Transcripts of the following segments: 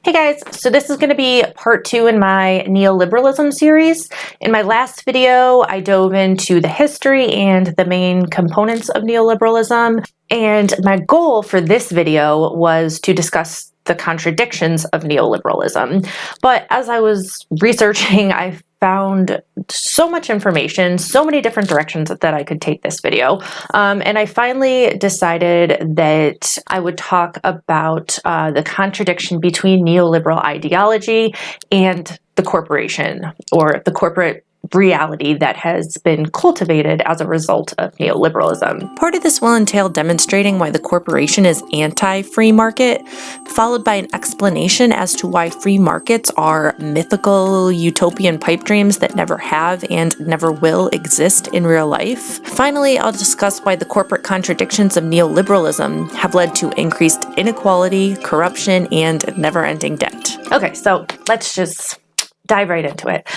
Hey guys, so this is going to be part 2 in my neoliberalism series. In my last video, I dove into the history and the main components of neoliberalism, and my goal for this video was to discuss the contradictions of neoliberalism. But as I was researching, I found so much information, so many different directions that I could take this video. And I finally decided that I would talk about the contradiction between neoliberal ideology and the corporation, or the corporate reality that has been cultivated as a result of neoliberalism. Part of this will entail demonstrating why the corporation is anti-free market, followed by an explanation as to why free markets are mythical, utopian pipe dreams that never have and never will exist in real life. Finally, I'll discuss why the corporate contradictions of neoliberalism have led to increased inequality, corruption, and never-ending debt. Okay, so let's just dive right into it.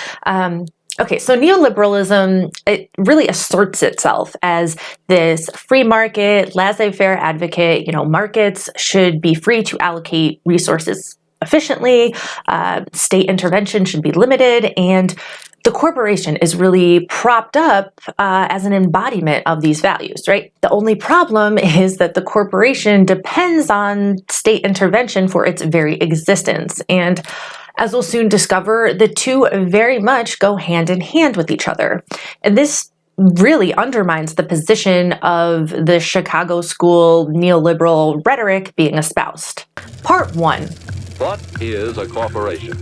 Okay, so neoliberalism, it really asserts itself as this free market, laissez-faire advocate. Markets should be free to allocate resources efficiently, state intervention should be limited, and the corporation is really propped up as an embodiment of these values, right? The only problem is that the corporation depends on state intervention for its very existence, and as we'll soon discover, the two very much go hand in hand with each other. And this really undermines the position of the Chicago School neoliberal rhetoric being espoused. Part 1. What is a corporation?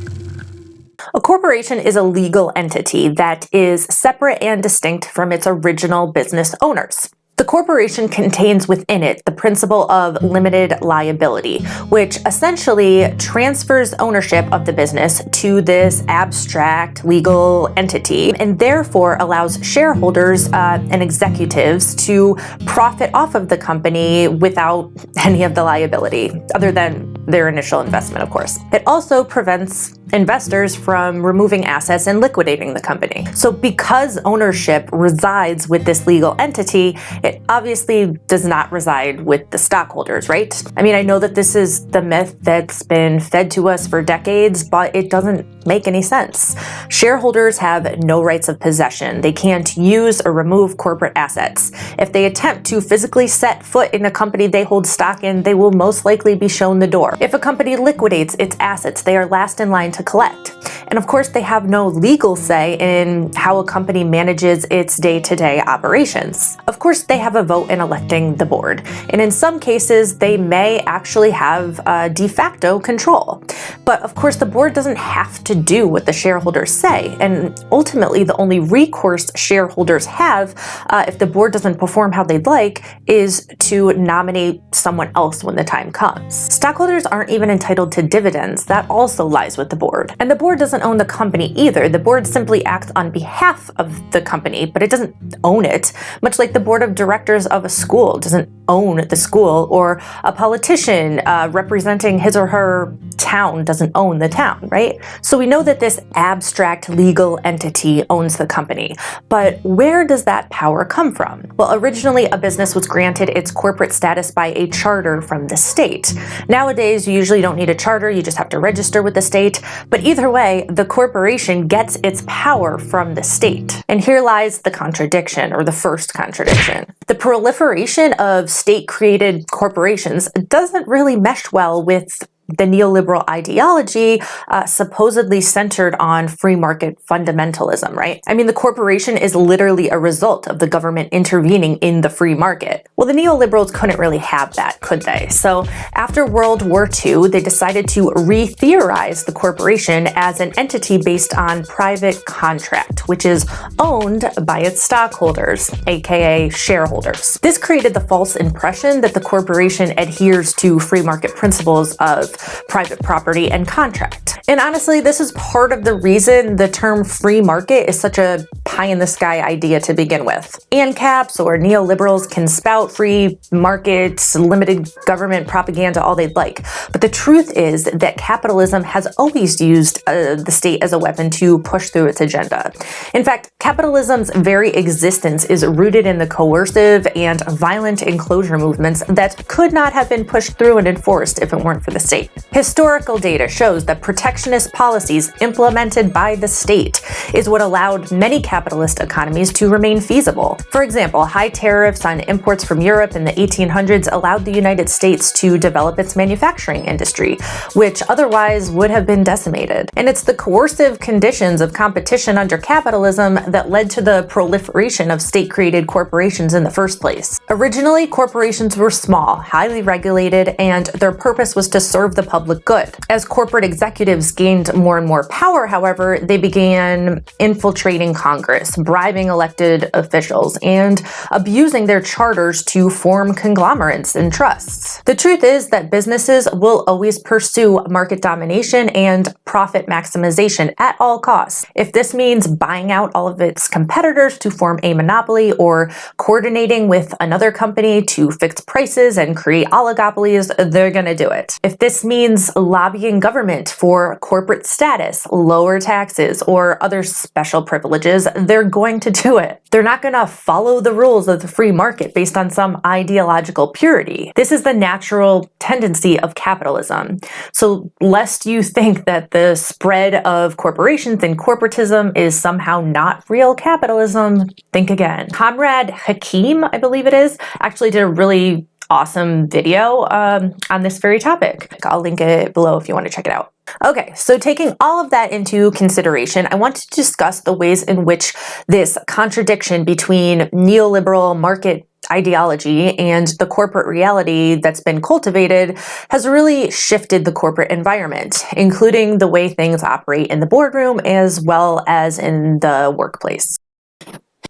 A corporation is a legal entity that is separate and distinct from its original business owners. The corporation contains within it the principle of limited liability, which essentially transfers ownership of the business to this abstract legal entity and therefore allows shareholders and executives to profit off of the company without any of the liability, other than their initial investment, of course. It also prevents investors from removing assets and liquidating the company. So because ownership resides with this legal entity, it obviously does not reside with the stockholders, right? I mean, I know that this is the myth that's been fed to us for decades, but it doesn't make any sense. Shareholders have no rights of possession. They can't use or remove corporate assets. If they attempt to physically set foot in a company they hold stock in, they will most likely be shown the door. If a company liquidates its assets, they are last in line to collect. And of course, they have no legal say in how a company manages its day-to-day operations. Of course, they have a vote in electing the board. And in some cases, they may actually have de facto control. But of course, the board doesn't have to do what the shareholders say. And ultimately, the only recourse shareholders have, if the board doesn't perform how they'd like, is to nominate someone else when the time comes. Stockholders aren't even entitled to dividends. That also lies with the board. And the board doesn't own the company either. The board simply acts on behalf of the company, but it doesn't own it, much like the board of directors of a school doesn't own the school, or a politician representing his or her town doesn't own the town, right? So we know that this abstract legal entity owns the company, but where does that power come from? Well, originally a business was granted its corporate status by a charter from the state. Nowadays, you usually don't need a charter, you just have to register with the state, but either way, the corporation gets its power from the state. And here lies the contradiction, or the first contradiction. The proliferation of state-created corporations doesn't really mesh well with the neoliberal ideology supposedly centered on free market fundamentalism, right? I mean, the corporation is literally a result of the government intervening in the free market. Well, the neoliberals couldn't really have that, could they? So after World War II, they decided to re-theorize the corporation as an entity based on private contract, which is owned by its stockholders, aka shareholders. This created the false impression that the corporation adheres to free market principles of private property and contract. And honestly, this is part of the reason the term free market is such a pie-in-the-sky idea to begin with. ANCAPs or neoliberals can spout free markets, limited government propaganda all they'd like. But the truth is that capitalism has always used the state as a weapon to push through its agenda. In fact, capitalism's very existence is rooted in the coercive and violent enclosure movements that could not have been pushed through and enforced if it weren't for the state. Historical data shows that protectionist policies implemented by the state is what allowed many capitalist economies to remain feasible. For example, high tariffs on imports from Europe in the 1800s allowed the United States to develop its manufacturing industry, which otherwise would have been decimated. And it's the coercive conditions of competition under capitalism that led to the proliferation of state-created corporations in the first place. Originally, corporations were small, highly regulated, and their purpose was to serve the public good. As corporate executives gained more and more power, however, they began infiltrating Congress, bribing elected officials, and abusing their charters to form conglomerates and trusts. The truth is that businesses will always pursue market domination and profit maximization at all costs. If this means buying out all of its competitors to form a monopoly or coordinating with another company to fix prices and create oligopolies, they're going to do it. If this means lobbying government for corporate status, lower taxes, or other special privileges, they're going to do it. They're not going to follow the rules of the free market based on some ideological purity. This is the natural tendency of capitalism. So lest you think that the spread of corporations and corporatism is somehow not real capitalism, think again. Comrade Hakeem, I believe it is, actually did a really awesome video on this very topic. I'll link it below if you want to check it out. Okay, so taking all of that into consideration, I want to discuss the ways in which this contradiction between neoliberal market ideology and the corporate reality that's been cultivated has really shifted the corporate environment, including the way things operate in the boardroom as well as in the workplace.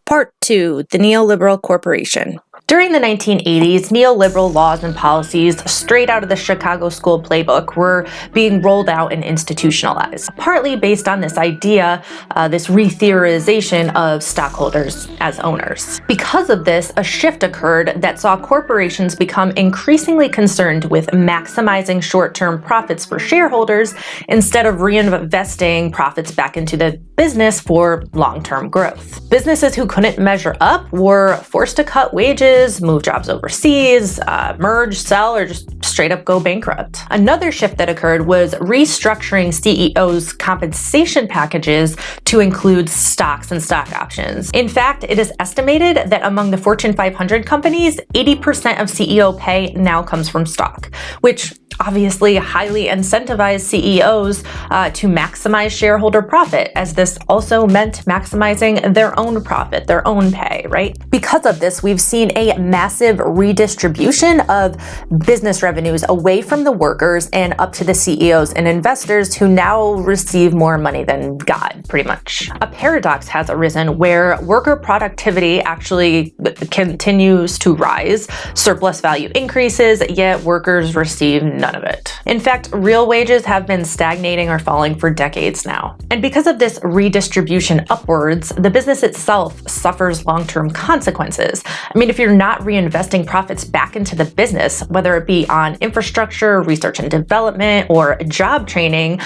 Part 2, the neoliberal corporation. During the 1980s, neoliberal laws and policies straight out of the Chicago School playbook were being rolled out and institutionalized, partly based on this idea, this re-theorization of stockholders as owners. Because of this, a shift occurred that saw corporations become increasingly concerned with maximizing short-term profits for shareholders instead of reinvesting profits back into the business for long-term growth. Businesses who couldn't measure up were forced to cut wages, move jobs overseas, merge, sell, or just straight up go bankrupt. Another shift that occurred was restructuring CEOs' compensation packages to include stocks and stock options. In fact, it is estimated that among the Fortune 500 companies, 80% of CEO pay now comes from stock, which obviously highly incentivized CEOs to maximize shareholder profit, as this also meant maximizing their own profit, their own pay, right? Because of this, we've seen a massive redistribution of business revenues away from the workers and up to the CEOs and investors who now receive more money than God, pretty much. A paradox has arisen where worker productivity actually continues to rise, surplus value increases, yet workers receive none of it. In fact, real wages have been stagnating or falling for decades now. And because of this redistribution upwards, the business itself suffers long-term consequences. I mean, if you're not reinvesting profits back into the business, whether it be on infrastructure, research and development, or job training,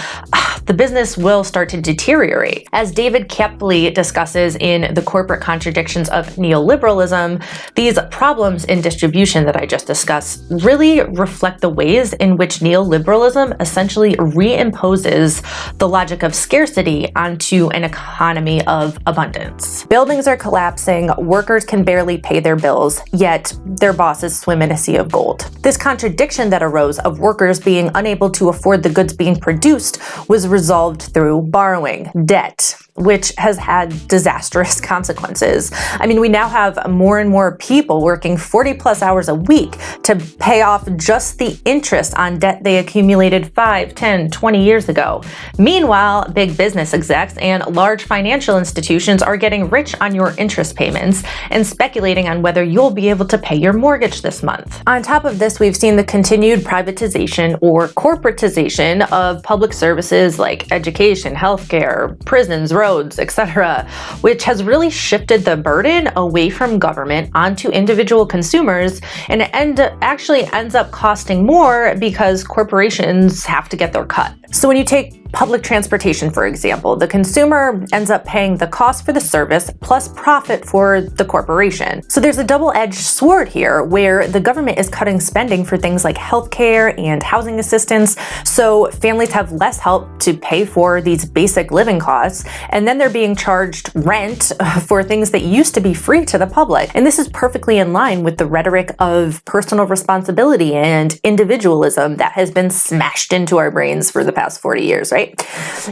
the business will start to deteriorate. As David Kepley discusses in The Corporate Contradictions of Neoliberalism, these problems in distribution that I just discussed really reflect the ways in which neoliberalism essentially reimposes the logic of scarcity onto an economy of abundance. Buildings are collapsing, workers can barely pay their bills, yet their bosses swim in a sea of gold. This contradiction that arose of workers being unable to afford the goods being produced was resolved through borrowing, debt. which has had disastrous consequences. I mean, we now have more and more people working 40 plus hours a week to pay off just the interest on debt they accumulated 5, 10, 20 years ago. Meanwhile, big business execs and large financial institutions are getting rich on your interest payments and speculating on whether you'll be able to pay your mortgage this month. On top of this, we've seen the continued privatization or corporatization of public services like education, healthcare, prisons, roads, etc., which has really shifted the burden away from government onto individual consumers, and it actually ends up costing more because corporations have to get their cut. So when you take public transportation, for example, the consumer ends up paying the cost for the service plus profit for the corporation. So there's a double-edged sword here where the government is cutting spending for things like healthcare and housing assistance, so families have less help to pay for these basic living costs, and then they're being charged rent for things that used to be free to the public. And this is perfectly in line with the rhetoric of personal responsibility and individualism that has been smashed into our brains for the past 40 years, right?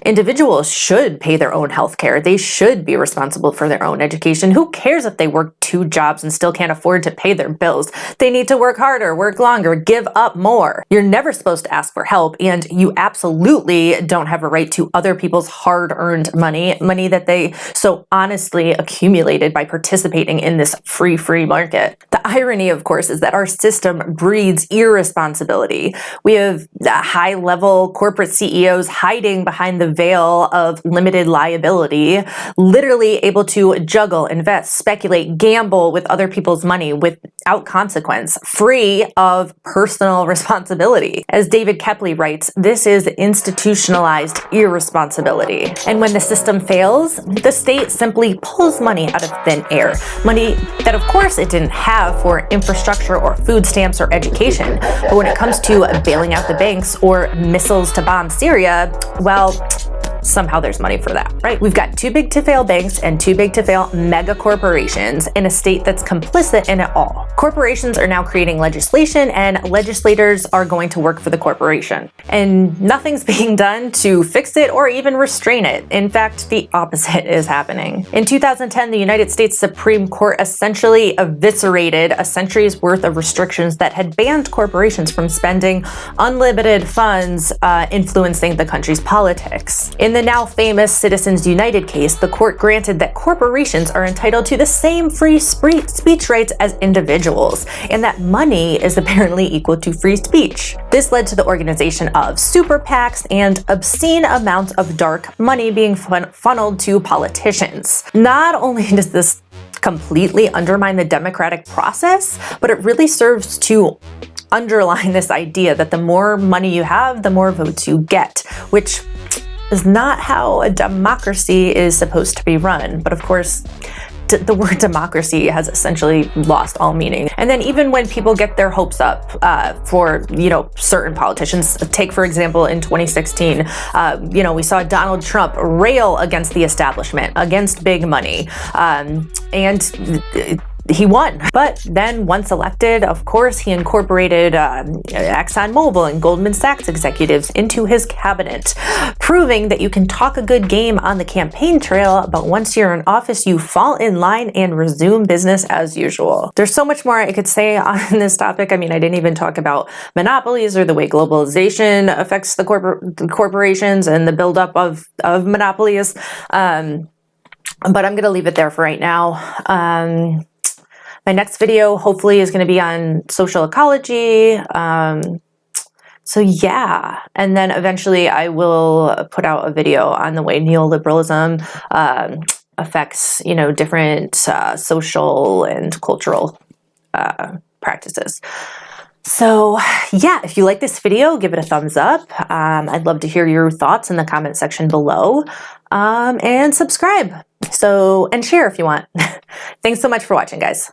Individuals should pay their own health care. They should be responsible for their own education. Who cares if they work 2 jobs and still can't afford to pay their bills? They need to work harder, work longer, give up more. You're never supposed to ask for help, and you absolutely don't have a right to other people's hard-earned money that they so honestly accumulated by participating in this free market. The irony, of course, is that our system breeds irresponsibility. We have high-level corporate CEOs hiding behind the veil of limited liability, literally able to juggle, invest, speculate, gamble with other people's money without consequence, free of personal responsibility. As David Kepley writes, this is institutionalized irresponsibility. And when the system fails, the state simply pulls money out of thin air. Money that, of course, it didn't have for infrastructure or food stamps or education. But when it comes to bailing out the banks or missiles to bomb Syria, well, somehow there's money for that, right? We've got too big to fail banks and too big to fail mega corporations in a state that's complicit in it all. Corporations are now creating legislation, and legislators are going to work for the corporation. And nothing's being done to fix it or even restrain it. In fact, the opposite is happening. In 2010, the United States Supreme Court essentially eviscerated a century's worth of restrictions that had banned corporations from spending unlimited funds influencing the country's politics. In the now famous Citizens United case, the court granted that corporations are entitled to the same free speech rights as individuals, and that money is apparently equal to free speech. This led to the organization of super PACs and obscene amounts of dark money being funneled to politicians. Not only does this completely undermine the democratic process, but it really serves to underline this idea that the more money you have, the more votes you get, which is not how a democracy is supposed to be run. But of course, the word democracy has essentially lost all meaning. And then even when people get their hopes up for, certain politicians, take for example in 2016, we saw Donald Trump rail against the establishment, against big money, and he won. But then once elected, of course, he incorporated ExxonMobil and Goldman Sachs executives into his cabinet, proving that you can talk a good game on the campaign trail, but once you're in office, you fall in line and resume business as usual. There's so much more I could say on this topic. I mean, I didn't even talk about monopolies or the way globalization affects the corporations and the buildup of monopolies. But I'm going to leave it there for right now. My next video hopefully is going to be on social ecology. So yeah, and then eventually I will put out a video on the way neoliberalism affects, different social and cultural practices. So yeah, if you like this video, give it a thumbs up. I'd love to hear your thoughts in the comment section below, and subscribe. And share if you want. Thanks so much for watching, guys.